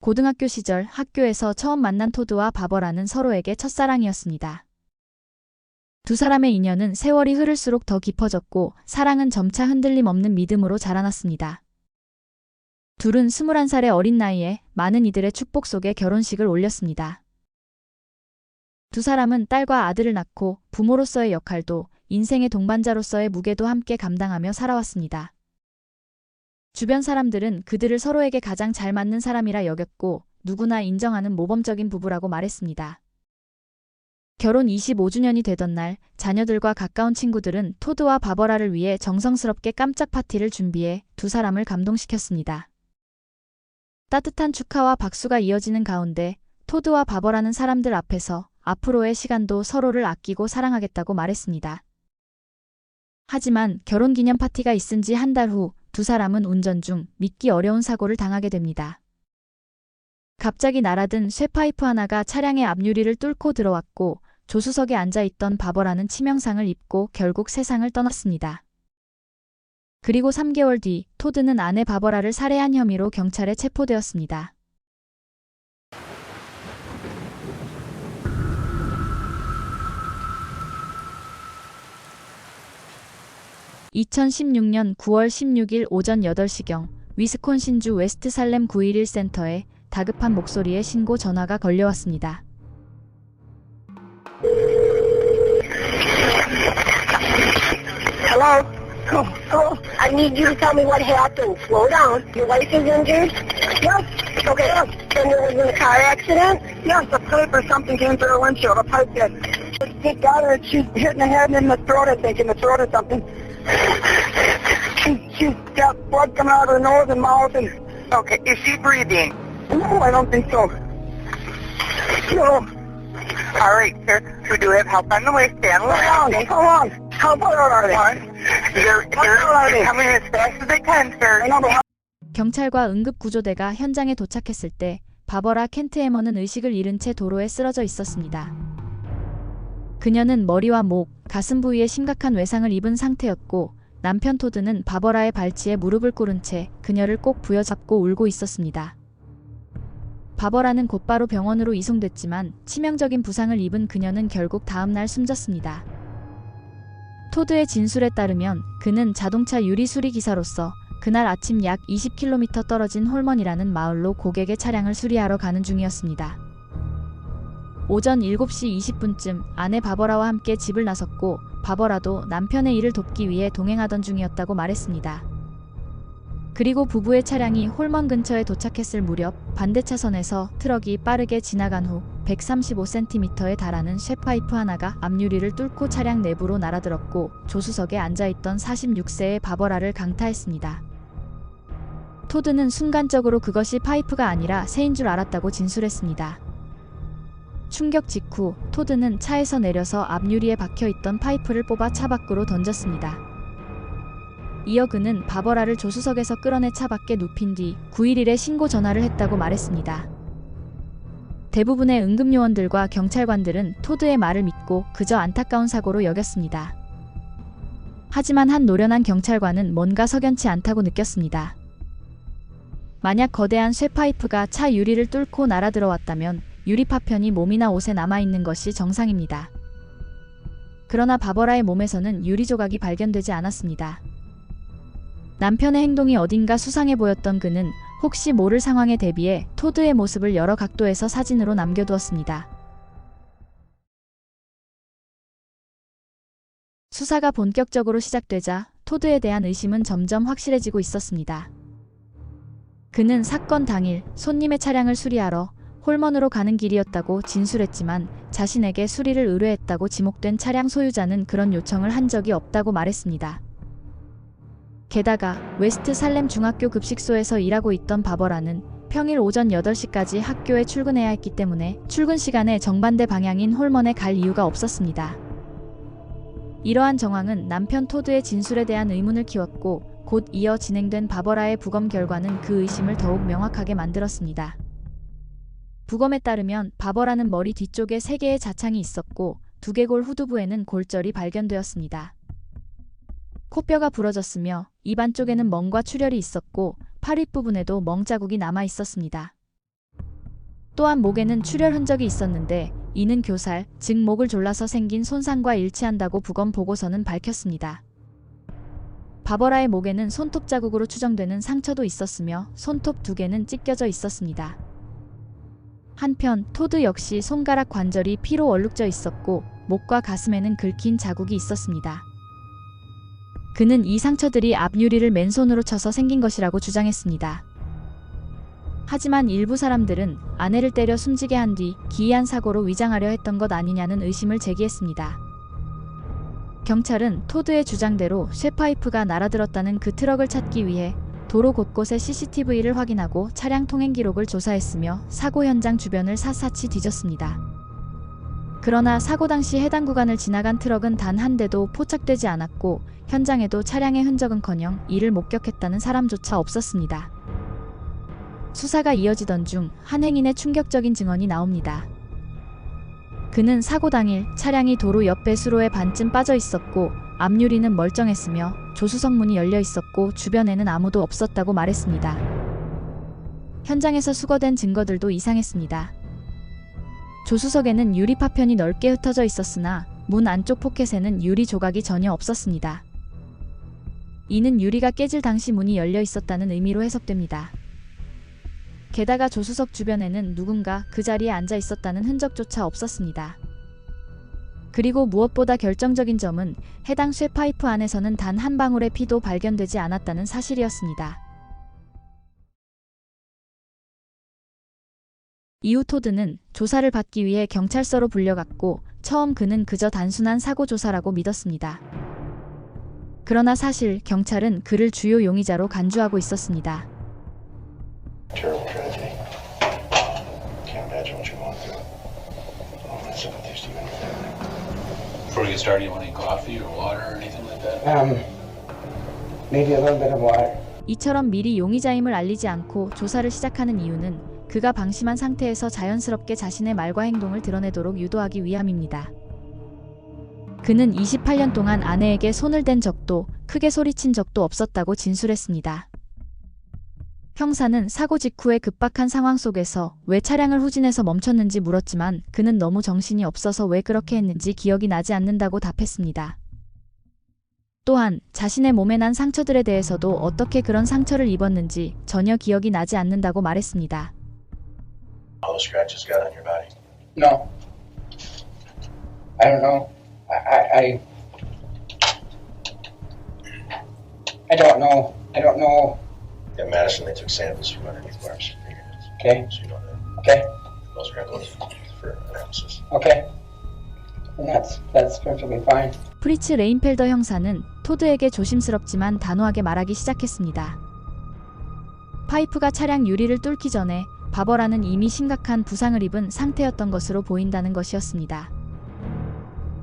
고등학교 시절 학교에서 처음 만난 토드와 바버라는 서로에게 첫사랑이었습니다. 두 사람의 인연은 세월이 흐를수록 더 깊어졌고 사랑은 점차 흔들림 없는 믿음으로 자라났습니다. 둘은 21살의 어린 나이에 많은 이들의 축복 속에 결혼식을 올렸습니다. 두 사람은 딸과 아들을 낳고 부모로서의 역할도 인생의 동반자로서의 무게도 함께 감당하며 살아왔습니다. 주변 사람들은 그들을 서로에게 가장 잘 맞는 사람이라 여겼고 누구나 인정하는 모범적인 부부라고 말했습니다. 결혼 25주년이 되던 날 자녀들과 가까운 친구들은 토드와 바버라를 위해 정성스럽게 깜짝 파티를 준비해 두 사람을 감동시켰습니다. 따뜻한 축하와 박수가 이어지는 가운데 토드와 바버라는 사람들 앞에서 앞으로의 시간도 서로를 아끼고 사랑하겠다고 말했습니다. 하지만 결혼기념 파티가 있은 지 한 달 후 두 사람은 운전 중 믿기 어려운 사고를 당하게 됩니다. 갑자기 날아든 쇠파이프 하나가 차량의 앞유리를 뚫고 들어왔고 조수석에 앉아있던 바버라는 치명상을 입고 결국 세상을 떠났습니다. 그리고 3개월 뒤 토드는 아내 바버라를 살해한 혐의로 경찰에 체포되었습니다. 2016년 9월 16일 오전 8시경 위스콘신주 웨스트살렘 911 센터에 다급한 목소리의 신고 전화가 걸려왔습니다. Hello? Hello? I need you to tell me what happened. Slow down. Your wife is injured? Yes. Okay. Yes. And there was in a car accident? Yes, a pipe or something came through her windshield. A pipe did. It got her. She's hit in the head and in the throat, I think, in the throat or something. She's got blood coming out of her nose and mouth and... Okay. Is she breathing? No, I don't think so. No. All right, sir. We do have help on the way. Stand along. How long? How far out are they? They're coming as fast as they can, sir. 경찰과 응급구조대가 현장에 도착했을 때 바버라 켄트 해머는 의식을 잃은 채 도로에 쓰러져 있었습니다. 그녀는 머리와 목, 가슴 부위에 심각한 외상을 입은 상태였고 남편 토드는 바버라의 발치에 무릎을 꿇은 채 그녀를 꼭 부여잡고 울고 있었습니다. 바버라는 곧바로 병원으로 이송됐지만 치명적인 부상을 입은 그녀는 결국 다음날 숨졌습니다. 토드의 진술에 따르면 그는 자동차 유리 수리 기사로서 그날 아침 약 20km 떨어진 홀먼이라는 마을로 고객의 차량을 수리하러 가는 중이었습니다. 오전 7시 20분쯤 아내 바버라와 함께 집을 나섰고 바버라도 남편의 일을 돕기 위해 동행하던 중이었다고 말했습니다. 그리고 부부의 차량이 홀먼 근처에 도착했을 무렵 반대 차선에서 트럭이 빠르게 지나간 후 135cm에 달하는 쇠파이프 하나가 앞유리를 뚫고 차량 내부로 날아들었고 조수석에 앉아있던 46세의 바버라를 강타했습니다. 토드는 순간적으로 그것이 파이프가 아니라 새인 줄 알았다고 진술했습니다. 충격 직후 토드는 차에서 내려서 앞유리에 박혀있던 파이프를 뽑아 차 밖으로 던졌습니다. 이어 그는 바버라를 조수석에서 끌어내 차 밖에 눕힌 뒤 911에 신고 전화를 했다고 말했습니다. 대부분의 응급요원들과 경찰관들은 토드의 말을 믿고 그저 안타까운 사고로 여겼습니다. 하지만 한 노련한 경찰관은 뭔가 석연치 않다고 느꼈습니다. 만약 거대한 쇠파이프가 차 유리를 뚫고 날아들어왔다면 유리 파편이 몸이나 옷에 남아있는 것이 정상입니다. 그러나 바버라의 몸에서는 유리 조각이 발견되지 않았습니다. 남편의 행동이 어딘가 수상해 보였던 그는 혹시 모를 상황에 대비해 토드의 모습을 여러 각도에서 사진으로 남겨두었습니다. 수사가 본격적으로 시작되자 토드에 대한 의심은 점점 확실해지고 있었습니다. 그는 사건 당일 손님의 차량을 수리하러 홀먼으로 가는 길이었다고 진술했지만 자신에게 수리를 의뢰했다고 지목된 차량 소유자는 그런 요청을 한 적이 없다고 말했습니다. 게다가 웨스트 살렘 중학교 급식소에서 일하고 있던 바버라는 평일 오전 8시까지 학교에 출근해야 했기 때문에 출근 시간에 정반대 방향인 홀먼에 갈 이유가 없었습니다. 이러한 정황은 남편 토드의 진술에 대한 의문을 키웠고 곧 이어 진행된 바버라의 부검 결과는 그 의심을 더욱 명확하게 만들었습니다. 부검에 따르면 바버라는 머리 뒤쪽에 3개의 자창이 있었고 두개골 후두부에는 골절이 발견되었습니다. 코뼈가 부러졌으며 입안 쪽에는 멍과 출혈이 있었고 팔 윗부분에도 멍 자국이 남아 있었습니다. 또한 목에는 출혈 흔적이 있었는데 이는 교살, 즉 목을 졸라서 생긴 손상과 일치한다고 부검 보고서는 밝혔습니다. 바버라의 목에는 손톱 자국으로 추정되는 상처도 있었으며 손톱 2개는 찢겨져 있었습니다. 한편 토드 역시 손가락 관절이 피로 얼룩져 있었고 목과 가슴에는 긁힌 자국이 있었습니다. 그는 이 상처들이 앞유리를 맨손으로 쳐서 생긴 것이라고 주장했습니다. 하지만 일부 사람들은 아내를 때려 숨지게 한 뒤 기이한 사고로 위장하려 했던 것 아니냐는 의심을 제기했습니다. 경찰은 토드의 주장대로 쇠파이프가 날아들었다는 그 트럭을 찾기 위해 도로 곳곳의 CCTV를 확인하고 차량 통행 기록을 조사했으며 사고 현장 주변을 샅샅이 뒤졌습니다. 그러나 사고 당시 해당 구간을 지나간 트럭은 단 한 대도 포착되지 않았고 현장에도 차량의 흔적은커녕 이를 목격했다는 사람조차 없었습니다. 수사가 이어지던 중 한 행인의 충격적인 증언이 나옵니다. 그는 사고 당일 차량이 도로 옆 배수로에 반쯤 빠져 있었고 앞유리는 멀쩡했으며 조수석 문이 열려 있었고 주변에는 아무도 없었다고 말했습니다. 현장에서 수거된 증거들도 이상했습니다. 조수석에는 유리 파편이 넓게 흩어져 있었으나 문 안쪽 포켓에는 유리 조각이 전혀 없었습니다. 이는 유리가 깨질 당시 문이 열려 있었다는 의미로 해석됩니다. 게다가 조수석 주변에는 누군가 그 자리에 앉아 있었다는 흔적조차 없었습니다. 그리고 무엇보다 결정적인 점은 해당 쇠파이프 안에서는 단 한 방울의 피도 발견되지 않았다는 사실이었습니다. 이후 토드는 조사를 받기 위해 경찰서로 불려갔고 처음 그는 그저 단순한 사고 조사라고 믿었습니다. 그러나 사실 경찰은 그를 주요 용의자로 간주하고 있었습니다. Terrible tragedy. Can't imagine what you're going through. Oh, my sympathies to you and your family. Before we get started, you want any coffee or water or anything like that? Maybe a little bit of water. 이처럼 미리 용의자임을 알리지 않고 조사를 시작하는 이유는 그가 방심한 상태에서 자연스럽게 자신의 말과 행동을 드러내도록 유도하기 위함입니다. 그는 28년 동안 아내에게 손을 댄 적도 크게 소리친 적도 없었다고 진술했습니다. 형사는 사고 직후의 급박한 상황 속에서 왜 차량을 후진해서 멈췄는지 물었지만 그는 너무 정신이 없어서 왜 그렇게 했는지 기억이 나지 않는다고 답했습니다. 또한 자신의 몸에 난 상처들에 대해서도 어떻게 그런 상처를 입었는지 전혀 기억이 나지 않는다고 말했습니다. All the scratches got on your body. No. I don't know. I don't know. I don't know. At Madison, they took samples from underneath Barb's fingernails. Okay. So you know that. Okay. Those are going to go for analysis. Okay. And that's perfectly fine. 프리츠 레인펠더 형사는 토드에게 조심스럽지만 단호하게 말하기 시작했습니다. 파이프가 차량 유리를 뚫기 전에 바버라는 이미 심각한 부상을 입은 상태였던 것으로 보인다는 것이었습니다.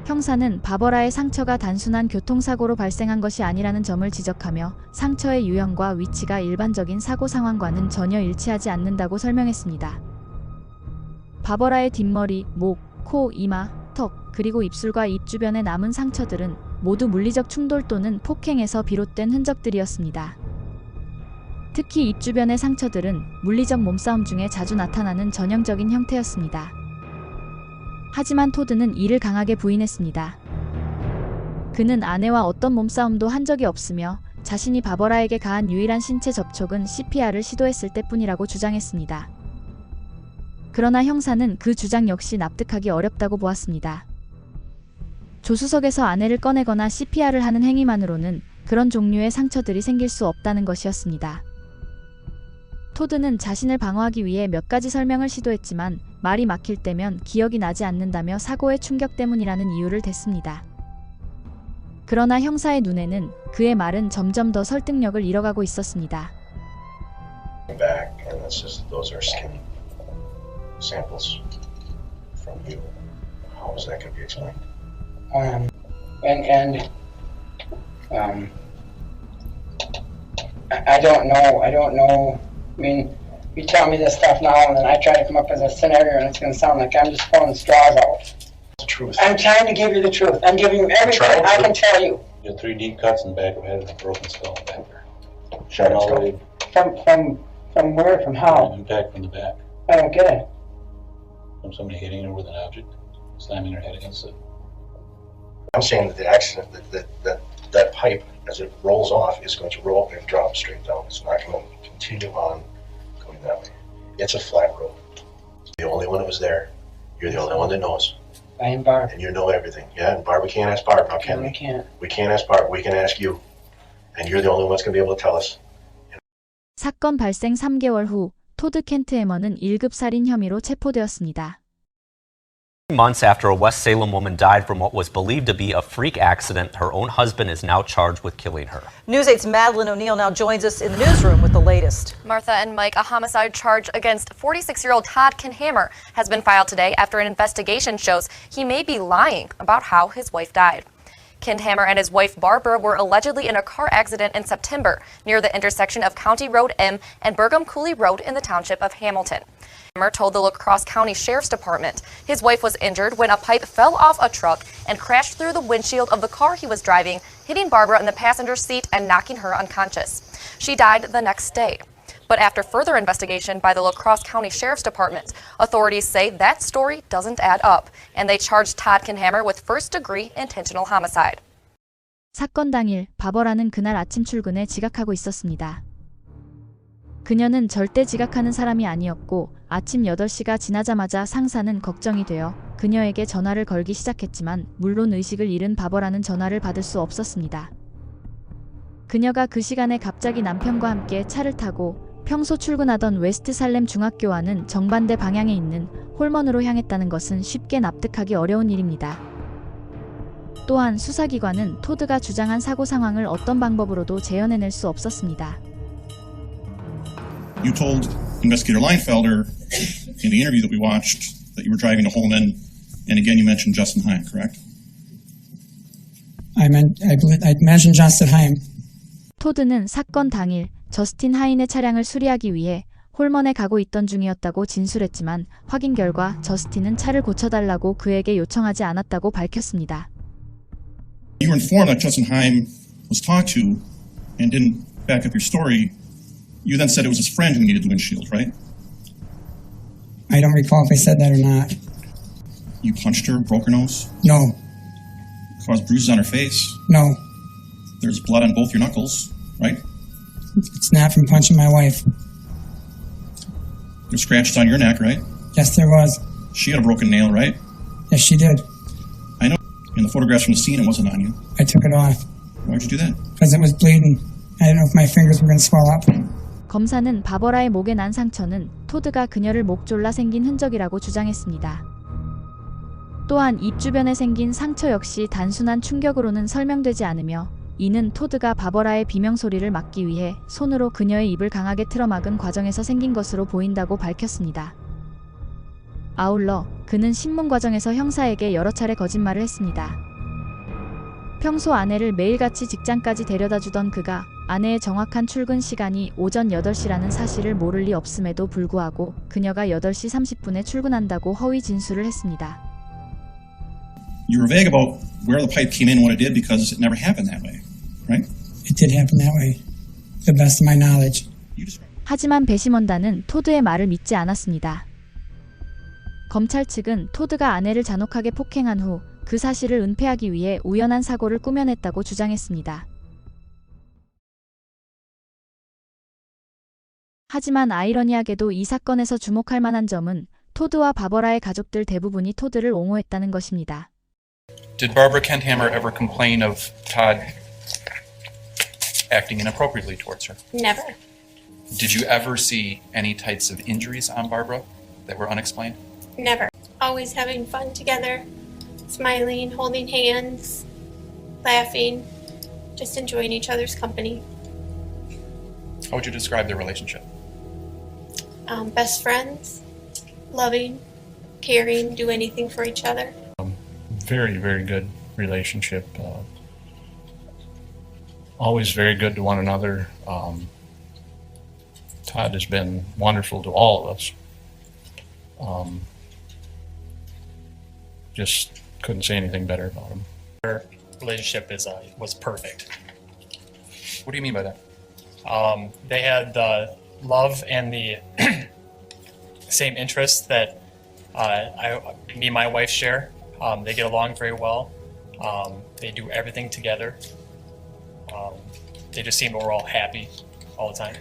형사는 바버라의 상처가 단순한 교통사고로 발생한 것이 아니라는 점을 지적하며 상처의 유형과 위치가 일반적인 사고 상황과는 전혀 일치하지 않는다고 설명했습니다. 바버라의 뒷머리, 목, 코, 이마, 턱, 그리고 입술과 입 주변에 남은 상처들은 모두 물리적 충돌 또는 폭행에서 비롯된 흔적들이었습니다. 특히 입 주변의 상처들은 물리적 몸싸움 중에 자주 나타나는 전형적인 형태였습니다. 하지만 토드는 이를 강하게 부인했습니다. 그는 아내와 어떤 몸싸움도 한 적이 없으며 자신이 바버라에게 가한 유일한 신체 접촉은 CPR을 시도했을 때뿐이라고 주장했습니다. 그러나 형사는 그 주장 역시 납득하기 어렵다고 보았습니다. 조수석에서 아내를 꺼내거나 CPR을 하는 행위만으로는 그런 종류의 상처들이 생길 수 없다는 것이었습니다. 토드는 자신을 방어하기 위해 몇 가지 설명을 시도했지만 말이 막힐 때면 기억이 나지 않는다며 사고의 충격 때문이라는 이유를 댔습니다. 그러나 형사의 눈에는 그의 말은 점점 더 설득력을 잃어가고 있었습니다. Back, and it says that those are skin samples from you. How is that going to be explained? I don't know. I mean, you tell me this stuff now, and then I try to come up with a scenario, and it's going to sound like I'm just pulling straws out. The truth. I'm trying to give you the truth. I'm giving you everything I can tell you. You had 3 deep cuts in the back of the head and a broken skull back there. Sure, And all the let's way From where? From how? impact from the back. I don't get it. From somebody hitting her with an object, slamming her head against it? I'm saying that the accident, that pipe, as it rolls off, is going to roll and drop straight down. It's not going to continue on going that way. It's a flat road. The only one that was there. You're the only one that knows. I am Barb. And you know everything. Yeah, and Barb, we can't ask Barb now, can I we? can't. We can't ask Barb. We can ask you. And you're the only one that's going to be able to tell us. 사건 발생 3개월 후 토드 켄트 해머는 1급 살인 혐의로 체포되었습니다. Months after a West Salem woman died from what was believed to be a freak accident, her own husband is now charged with killing her. News 8's Madeline O'Neill now joins us in the newsroom with the latest. Martha and Mike, a homicide charge against 46-year-old Todd Kinhammer has been filed today after an investigation shows he may be lying about how his wife died. Kinhammer and his wife Barbara were allegedly in a car accident in September near the intersection of County Road M and Burgum Cooley Road in the township of Hamilton. Kinhammer told the La Crosse County Sheriff's Department his wife was injured when a pipe fell off a truck and crashed through the windshield of the car he was driving, hitting Barbara in the passenger seat and knocking her unconscious. She died the next day. But after further investigation by the La Crosse County Sheriff's Department, authorities say that story doesn't add up, and they charged Todd Kinhammer with first-degree intentional homicide. 사건 당일 바버라는 그날 아침 출근에 지각하고 있었습니다. 그녀는 절대 지각하는 사람이 아니었고 아침 8시가 지나자마자 상사는 걱정이 되어 그녀에게 전화를 걸기 시작했지만 물론 의식을 잃은 바버라는 전화를 받을 수 없었습니다. 그녀가 그 시간에 갑자기 남편과 함께 차를 타고 평소 출근하던 웨스트 살렘 중학교와는 정반대 방향에 있는 홀먼으로 향했다는 것은 쉽게 납득하기 어려운 일입니다. 또한 수사기관은 토드가 주장한 사고 상황을 어떤 방법으로도 재현해낼 수 없었습니다. You told Investigator Leinfelder in the interview that we watched that you were driving to Holman, and again you mentioned Justin Heim, correct? I mentioned Justin Heim. 토드는 사건 당일 저스틴 하인의 차량을 수리하기 위해 홀먼에 가고 있던 중이었다고 진술했지만 확인 결과 저스틴은 차를 고쳐달라고 그에게 요청하지 않았다고 밝혔습니다. You were informed that Justin Heim was talked to and didn't back up your story. You then said it was his friend who needed the windshield, right? I don't recall if I said that or not. You punched her, broke her nose, No, caused bruises on her face. no. There's blood on both your knuckles, right? It's not from punching my wife. There's scratches on your neck, right? Yes, there was. She had a broken nail, right? Yes, she did. I know. In the photographs from the scene, it wasn't on you. I took it off Why'd you do that? because it was bleeding. I didn't know if my fingers were going to swell up. 검사는 바버라의 목에 난 상처는 토드가 그녀를 목 졸라 생긴 흔적이라고 주장했습니다. 또한 입 주변에 생긴 상처 역시 단순한 충격으로는 설명되지 않으며 이는 토드가 바버라의 비명소리를 막기 위해 손으로 그녀의 입을 강하게 틀어막은 과정에서 생긴 것으로 보인다고 밝혔습니다. 아울러 그는 신문 과정에서 형사에게 여러 차례 거짓말을 했습니다. 평소 아내를 매일같이 직장까지 데려다주던 그가 아내의 정확한 출근 시간이 오전 8시라는 사실을 모를 리 없음에도 불구하고 그녀가 8시 30분에 출근한다고 허위 진술을 했습니다. You were vague about where the pipe came in and what it did because it never happened that way, right? It did happen that way, to the best of my knowledge. 하지만 배심원단은 토드의 말을 믿지 않았습니다. 검찰 측은 토드가 아내를 잔혹하게 폭행한 후 그 사실을 은폐하기 위해 우연한 사고를 꾸며냈다고 주장했습니다. 하지만 아이러니하게도 이 사건에서 주목할 만한 점은 토드와 바버라의 가족들 대부분이 토드를 옹호했다는 것입니다. Did Barbara Kenthammer ever complain of Todd acting inappropriately towards her? Never. Did you ever see any types of injuries on Barbara that were unexplained? Never. Always having fun together, smiling, holding hands, laughing, just enjoying each other's company. How would you describe their relationship? Best friends, loving, caring, do anything for each other. Very, very good relationship. Always very good to one another. Todd has been wonderful to all of us. Just couldn't say anything better about him. Our relationship was perfect. What do you mean by that? They had the love and the same interests that Me and my wife share. They get along very well. They do everything together. They just seem overall happy all the time.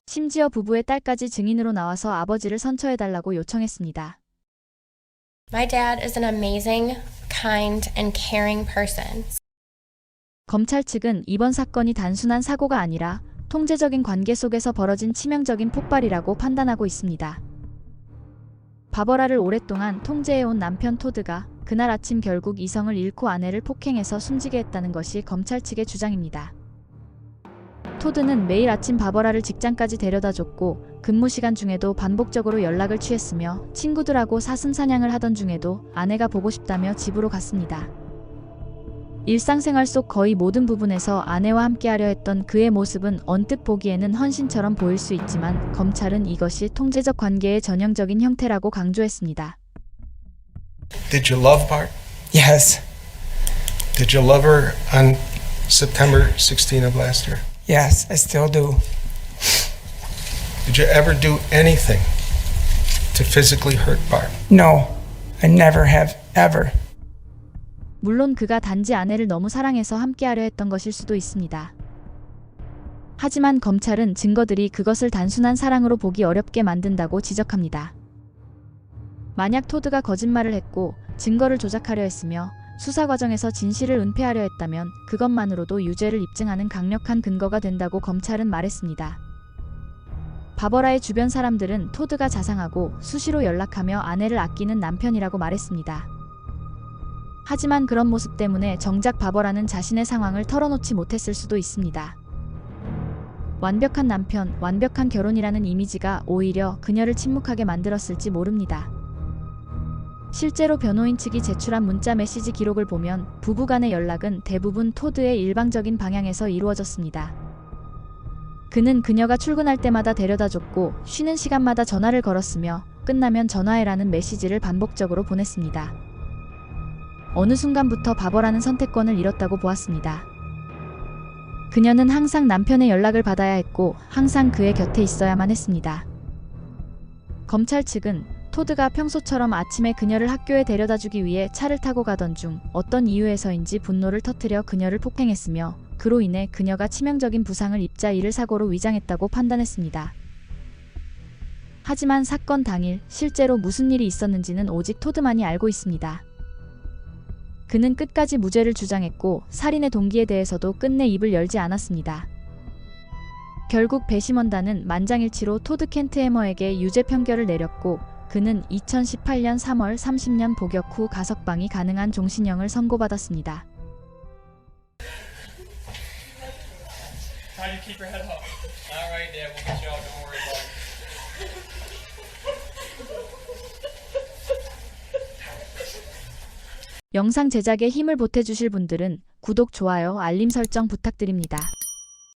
심지어 부부의 딸까지 증인으로 나와서 아버지를 선처해달라고 요청했습니다. My dad is an amazing, kind, and caring person. 검찰 측은 이번 사건이 단순한 사고가 아니라 통제적인 관계 속에서 벌어진 치명적인 폭발이라고 판단하고 있습니다. 바버라를 오랫동안 통제해온 남편 토드가 그날 아침 결국 이성을 잃고 아내를 폭행해서 숨지게 했다는 것이 검찰 측의 주장입니다. 토드는 매일 아침 바버라를 직장까지 데려다줬고 근무 시간 중에도 반복적으로 연락을 취했으며 친구들하고 사슴 사냥을 하던 중에도 아내가 보고 싶다며 집으로 갔습니다. 일상생활 속 거의 모든 부분에서 아내와 함께하려 했던 그의 모습은 언뜻 보기에는 헌신처럼 보일 수 있지만 검찰은 이것이 통제적 관계의 전형적인 형태라고 강조했습니다. Did you love Bart? Yes. Did you love her on September 16 of last year? Yes, I still do. Did you ever do anything to physically hurt Bart? No, I never have ever. 물론 그가 단지 아내를 너무 사랑해서 함께하려 했던 것일 수도 있습니다. 하지만 검찰은 증거들이 그것을 단순한 사랑으로 보기 어렵게 만든다고 지적합니다. 만약 토드가 거짓말을 했고 증거를 조작하려 했으며 수사 과정에서 진실을 은폐하려 했다면 그것만으로도 유죄를 입증하는 강력한 근거가 된다고 검찰은 말했습니다. 바버라의 주변 사람들은 토드가 자상하고 수시로 연락하며 아내를 아끼는 남편이라고 말했습니다. 하지만 그런 모습 때문에 정작 바버라는 자신의 상황을 털어놓지 못했을 수도 있습니다. 완벽한 남편, 완벽한 결혼이라는 이미지가 오히려 그녀를 침묵하게 만들었을지 모릅니다. 실제로 변호인 측이 제출한 문자 메시지 기록을 보면 부부간의 연락은 대부분 토드의 일방적인 방향에서 이루어졌습니다. 그는 그녀가 출근할 때마다 데려다줬고 쉬는 시간마다 전화를 걸었으며 끝나면 전화해라는 메시지를 반복적으로 보냈습니다. 어느 순간부터 바버라는 선택권을 잃었다고 보았습니다. 그녀는 항상 남편의 연락을 받아야 했고 항상 그의 곁에 있어야만 했습니다. 검찰 측은 토드가 평소처럼 아침에 그녀를 학교에 데려다주기 위해 차를 타고 가던 중 어떤 이유에서인지 분노를 터뜨려 그녀를 폭행했으며 그로 인해 그녀가 치명적인 부상을 입자 이를 사고로 위장했다고 판단했습니다. 하지만 사건 당일 실제로 무슨 일이 있었는지는 오직 토드만이 알고 있습니다. 그는 끝까지 무죄를 주장했고 살인의 동기에 대해서도 끝내 입을 열지 않았습니다. 결국 배심원단은 만장일치로 토드 켄트해머에게 유죄 판결을 내렸고 그는 2018년 3월 30년 복역 후 가석방이 가능한 종신형을 선고받았습니다. 영상 제작에 힘을 보태주실 분들은 구독, 좋아요, 알림 설정 부탁드립니다.